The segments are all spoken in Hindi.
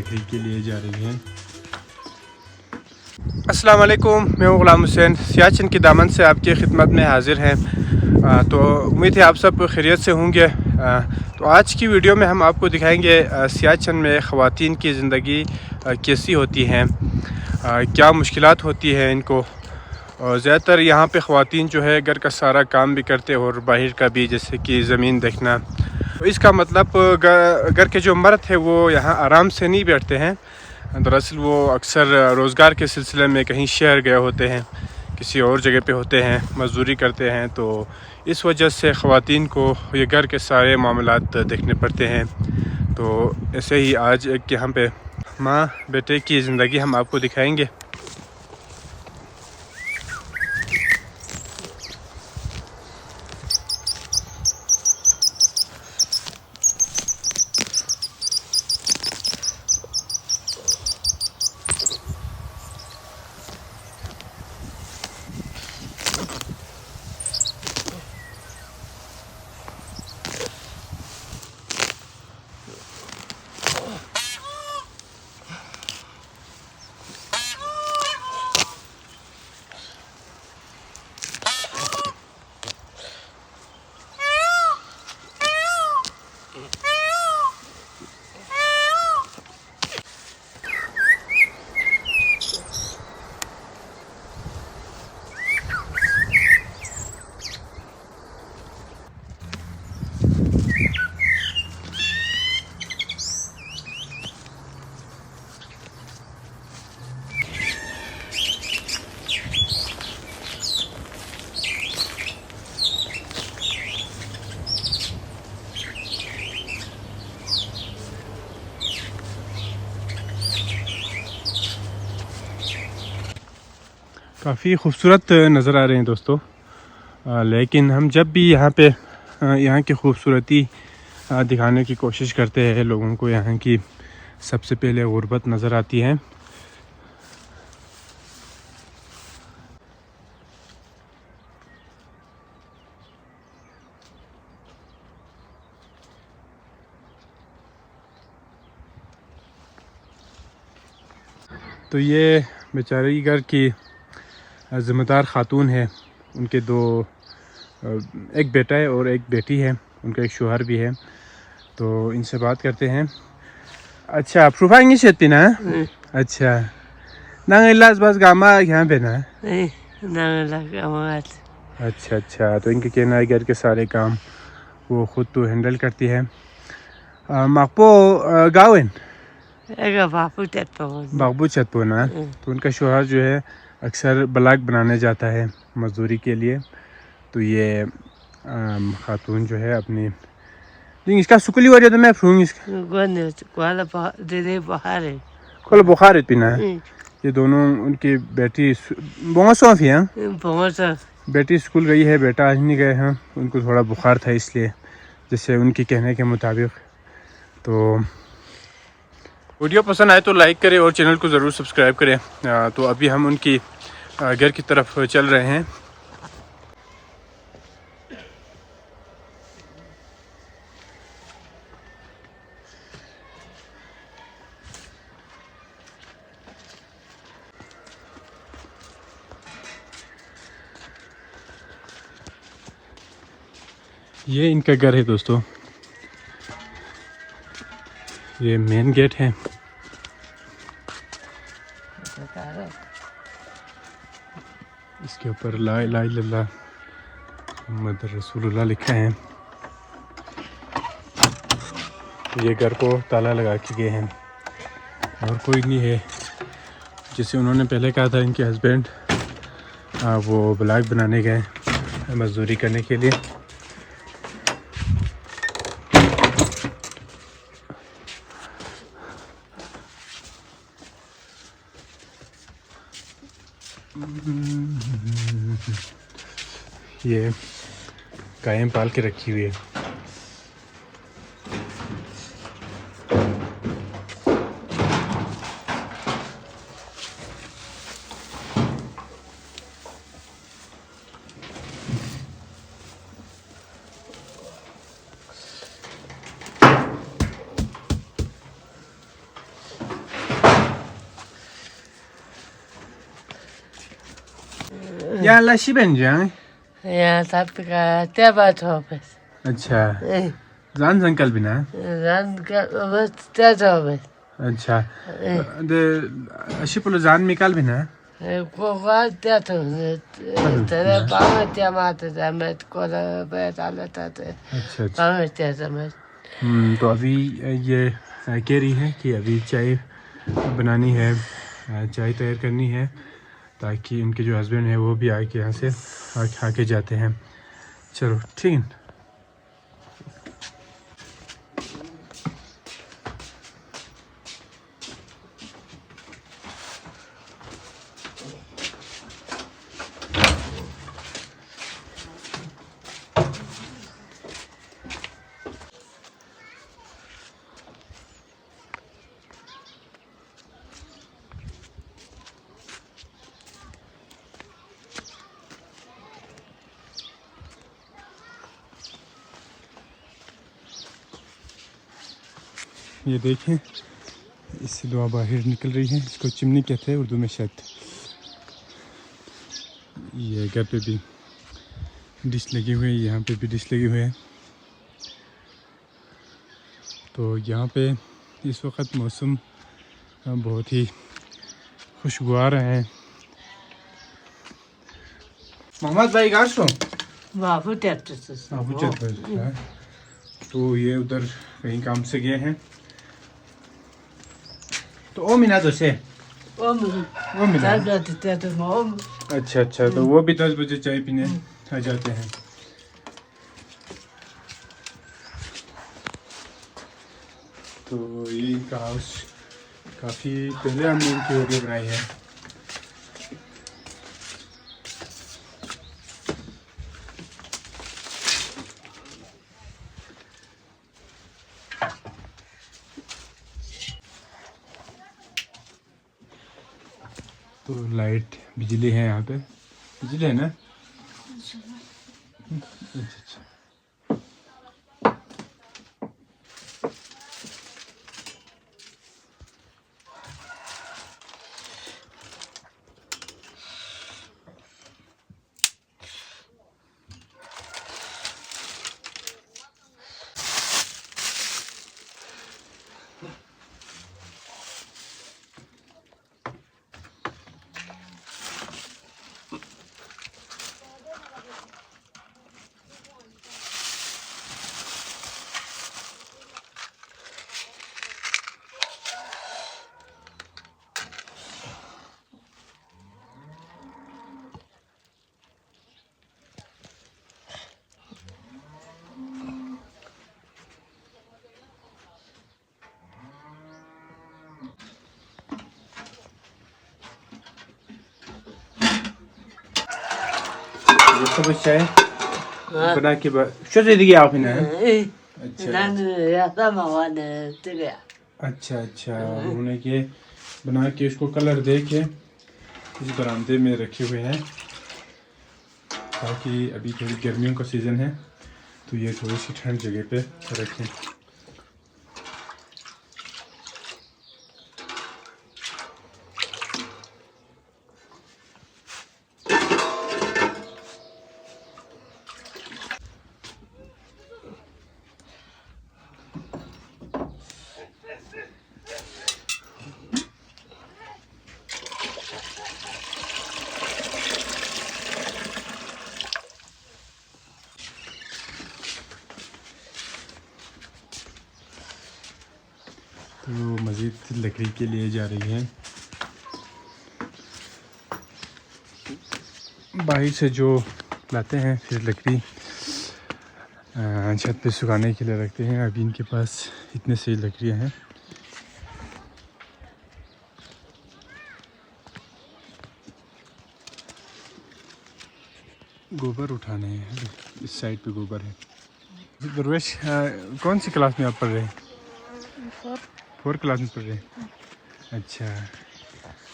तकरीर के लिए जा रही हैं। अस्सलाम वालेकुम, मैं हूं ग़ुलाम हुसैन, सियाचिन की दामन से आपकी खिदमत में हाज़िर हैं। तो उम्मीद है आप सब खैरियत से होंगे। तो आज की वीडियो में हम आपको दिखाएंगे सियाचिन में ख़वातीन की ज़िंदगी कैसी होती हैं, क्या मुश्किलात होती हैं इनको। और ज़्यादातर यहाँ पे ख़वातीन जो है घर का सारा काम भी करते हैं और बाहर का भी, जैसे कि ज़मीन देखना। तो इसका मतलब घर के जो मर्द है वो यहाँ आराम से नहीं बैठते हैं। दरअसल वो अक्सर रोज़गार के सिलसिले में कहीं शहर गए होते हैं, किसी और जगह पे होते हैं, मज़दूरी करते हैं। तो इस वजह से ख़वातीन को ये घर के सारे मामलात देखने पड़ते हैं। तो ऐसे ही आज एक यहाँ पे माँ बेटे की ज़िंदगी हम आपको दिखाएंगे। काफ़ी खूबसूरत नज़र आ रहे हैं दोस्तों। लेकिन हम जब भी यहाँ पे यहाँ की खूबसूरती दिखाने की कोशिश करते हैं लोगों को, यहाँ की सबसे पहले गुर्बत नज़र आती है। तो ये बेचारी घर की ज़िम्मेदार ख़ातून है, उनके एक बेटा है और एक बेटी है, उनका एक शोहर भी है। तो इनसे बात करते हैं। अच्छा, प्रूफाएंगे शेती ना? अच्छा, ना इलाज बस गामा यहाँ पे ना? अच्छा अच्छा, तो इनके कहना है घर के सारे काम वो ख़ुद तो हैंडल करती है। माकपो गावन बागबू छतपो ना। तो उनका शोहर जो है अक्सर ब्लॉग बनाने जाता है मज़दूरी के लिए। तो ये ख़ातून जो है अपनी इसका सुकली वजह तो मैं फ्रूंग इसका बुखार पीना है। ये दोनों उनकी बेटी बहुत सौंफी हैं। बेटी स्कूल गई है, बेटा आज नहीं गए हैं। उनको थोड़ा बुखार था इसलिए, जैसे उनके कहने के मुताबिक। तो वीडियो पसंद आए तो लाइक करें और चैनल को ज़रूर सब्सक्राइब करें। तो अभी हम उनकी घर की तरफ चल रहे हैं। ये इनका घर है दोस्तों, ये मेन गेट है। इसके ऊपर ला इलाहा इल्लल्लाह मुहम्मद रसूलुल्लाह लिखा है। ये घर को ताला लगा के गए हैं और कोई नहीं है। जैसे उन्होंने पहले कहा था, इनके हस्बैंड वो ब्लॉग बनाने गए मज़दूरी करने के लिए। ये गायें पाल के रखी हुई है। Ya lashi benjang. Ya tapi ka tiaba thopes. अच्छा जान अंकल भी ना Ran ka bas tia thopes. अच्छा de अशी पुलो जान मिकाल भी ना Ko ka tia thopes. Tere pama tia mate jamet ko da betale tate. अच्छा अच्छा Pama tia jamet. तो अभी ये कह रही है कि अभी चाय बनानी है चाय तैयार करनी है ताकि उनके जो हस्बैंड है वो भी आके यहाँ से खा के जाते हैं चलो ठीक है ये देखें इससे धुआं बाहर निकल रही है इसको चिमनी कहते हैं उर्दू में शायद ये घर पे भी डिश लगी हुई है यहाँ पे भी डिश लगी हुई है तो यहाँ पे इस वक्त मौसम बहुत ही खुशगवार है मोहम्मद भाई गाशो Babu tia thopes. तो ये उधर कहीं काम से गए हैं तो ओ मिना तो से Om. वो मिना Tabla tia thopes om. अच्छा अच्छा तो वो भी 10 बजे चाय पीने आ जाते हैं तो ये इनका हाउस काफ़ी पहले हमने इनकी वीडियो बनाई है तो लाइट बिजली है यहाँ पे बिजली है ना अच्छा अच्छा ये सब चाय बना के बाद शो दे दिया आपने अच्छा Ran ya sama wane tia. अच्छा अच्छा उन्होंने के बना के उसको कलर दे के इस बरामदे में रखे हुए हैं ताकि अभी थोड़ी गर्मियों का सीज़न है तो ये थोड़ी सी ठंड जगह पे रखें तो मज़ीद लकड़ी के लिए जा रही हैं बाहर से जो लाते हैं फिर लकड़ी छत पे सुखाने के लिए रखते हैं अभी इनके पास इतने से लकड़ियाँ हैं गोबर उठाने हैं इस साइड पे गोबर है दरवेश कौन सी क्लास में आप पढ़ रहे हैं 4 क्लास में पढ़ रहे हैं अच्छा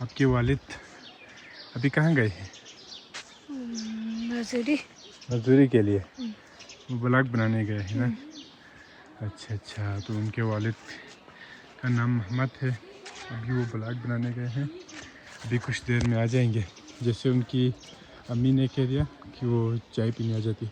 आपके वालिद अभी कहाँ गए हैं मजदूरी के लिए वो ब्लॉग बनाने गए हैं ना अच्छा अच्छा तो उनके वालिद का नाम मोहम्मद है अभी वो ब्लॉग बनाने गए हैं अभी कुछ देर में आ जाएंगे जैसे उनकी अम्मी ने कह दिया कि वो चाय पीने आ जाती।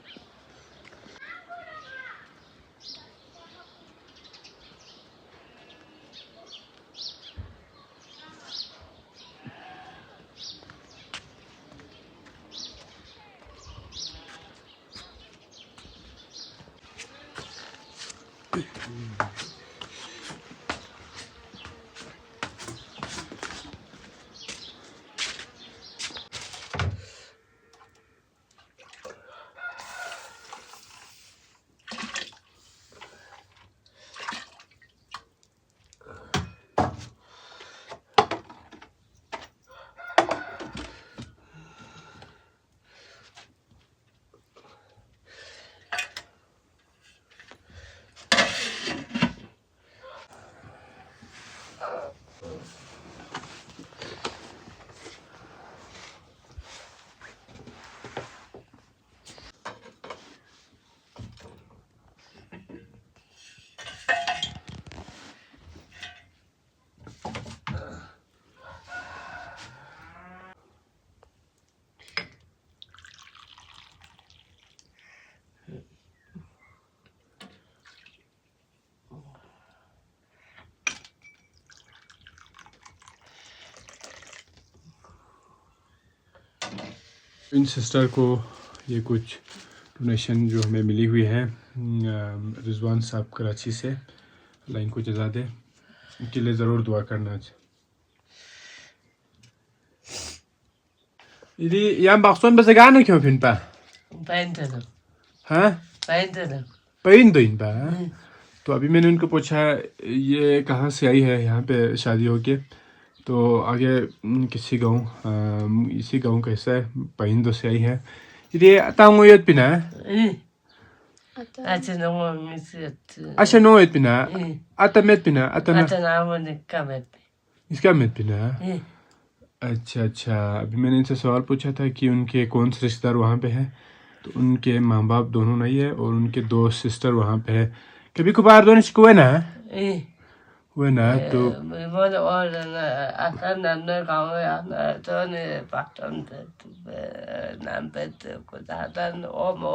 इन सिस्टर को ये कुछ डोनेशन जो हमें मिली हुई है रिजवान साहब कराची से, अल्लाह इनको जज़ा दे, इनके लिए ज़रूर दुआ करना। Jadi yang bakson bersegana क्यों फिर पा? Painter. हाँ? Painter. पेंटिंग पा? तो अभी मैंने उनको पूछा ये कहाँ से आई है यहाँ पे शादी होके, तो आगे किसी गाँव इसी गाँव का हिस्सा है, पाइंदो से आई है। ये तांगो यत पिना? Acha no misit. अच्छा नो यत पिना? आता met पिना? आता ना? Acha na mo ni kamet. इसका met पिना? अच्छा अच्छा, अभी मैंने इनसे सवाल पूछा था कि उनके कौन से रिश्तेदार वहाँ पे हैं, तो उनके माँ बाप दोनों नहीं है और उनके 2 सिस्टर वहाँ पे है। कभी कभार दोनों शिकवे हुए ना? हुए ना तो Mo or na ata na gawe na to ne pattern pe nam pe ko datan o mo.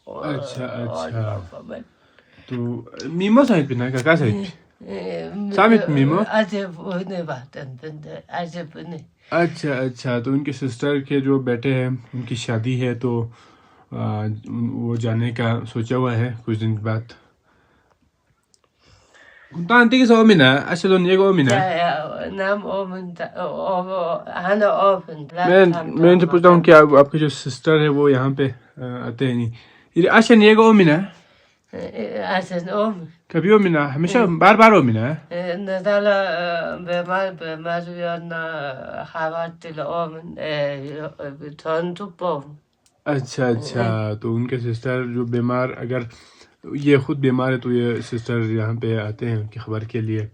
अच्छा अच्छा, तो मीमो साइड पे ना का साइड पे सामित memo? Acha ne pattern pe acha ne. अच्छा अच्छा, तो उनके सिस्टर के जो बेटे हैं उनकी शादी है, तो वो जाने का सोचा हुआ है कुछ दिन के बाद। Kunta anti sa omina, asya doon niya omina. नाम ओपन हाना ओपन मैं तो पूछता हूँ कि आपके जो सिस्टर है वो यहाँ पे आते हैं नहीं, ये आशा नहीं है ओमिना? आशन ओम कभी ओमिना हमेशा बार बार ओमिना? नदाला बेमार याना हावातिल ओमन थन तो पोम। अच्छा अच्छा, तो उनके सिस्टर जो बीमार, अगर ये खुद बीमार है तो ये सिस्टर यहाँ पे आते हैं उनकी खबर के लिए,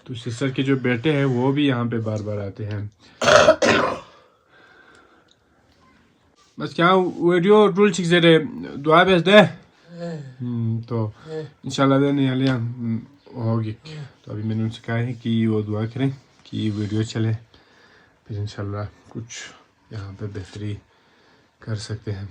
तो सिस्टर के जो बेटे हैं वो भी यहाँ पे बार बार आते हैं। बस क्या वीडियो रूल चिक दे दुआ बेस दे तो इंशाल्लाह देने वाले होगी। तो अभी मैंने उनसे कहा है कि वो दुआ करें कि वीडियो चले, फिर इंशाल्लाह कुछ यहाँ पे बेहतरी कर सकते हैं।